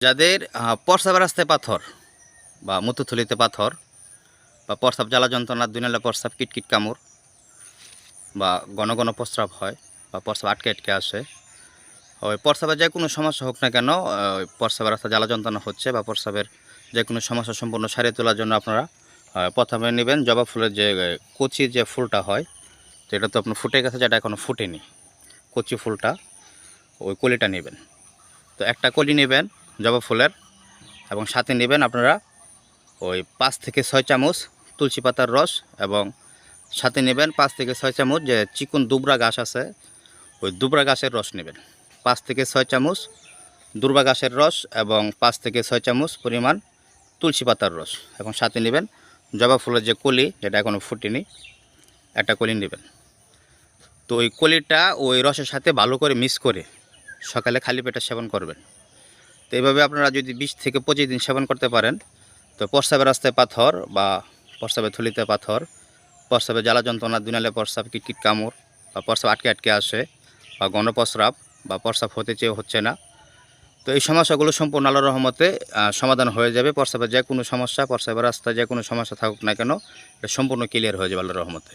যাদের প্রস্রাবের রাস্তায় পাথর বা মূত্রথলিতে পাথর বা প্রস্রাব জ্বালা যন্ত্রণা, দুই নালা প্রস্রাব, কিটকিট কামড় বা ঘন ঘন প্রস্রাব হয় বা প্রস্রাব আটকে আটকে আসে, ওই প্রস্রাবের যে কোনো সমস্যা হোক না কেন, প্রস্রাবের রাস্তা জ্বালা যন্ত্রণা হচ্ছে বা প্রস্রাবের যে কোনো সমস্যা সম্পূর্ণ সারিয়ে তোলার জন্য আপনারা প্রথমে নেবেন জবা ফুলের যে কচি যে ফুলটা হয়, তো এটা তো আপনার ফুটে গেছে, যেটা এখনও ফুটেনি, কচি ফুলটা, ওই কলিটা নেবেন। তো একটা কলি নেবেন জবা ফুলের, এবং সাথে নেবেন আপনারা ওই 5 থেকে 6 চামচ তুলসী পাতার রস, এবং সাথে নেবেন 5 থেকে 6 চামচ যে চিকন দুবরা ঘাস আছে, ওই দুবরা ঘাসের রস নেবেন। 5 থেকে 6 চামচ দুবরা ঘাসের রস এবং 5 থেকে 6 চামচ পরিমাণ তুলসী পাতার রস, এবং সাথে নেবেন জবা ফুলের যে কলি, যেটা এখনও ফুটেনি, একটা কলি নেবেন। তো ওই কলিটা ওই রসের সাথে ভালো করে মিক্স করে সকালে খালি পেটে সেবন করবেন। তো এইভাবে আপনারা যদি 20 থেকে 25 দিন সেবন করতে পারেন, তো প্রস্রাবের রাস্তায় পাথর বা প্রস্রাবের থলিতে পাথর, প্রস্রাবে জ্বালা যন্ত্রণা, দুই নালা প্রস্রাব, কিটকিট কামড় বা প্রস্রাব আটকে আটকে আসে বা ঘন প্রস্রাব বা প্রস্রাব হতে চেয়ে হচ্ছে না, তো এই সমস্যাগুলো সম্পূর্ণ আল্লাহর রহমতে সমাধান হয়ে যাবে। প্রস্রাবের যে কোনো সমস্যা, প্রস্রাবের রাস্তায় যে কোনো সমস্যা থাকুক না কেন, এটা সম্পূর্ণ ক্লিয়ার হয়ে যাবে আল্লাহর রহমতে।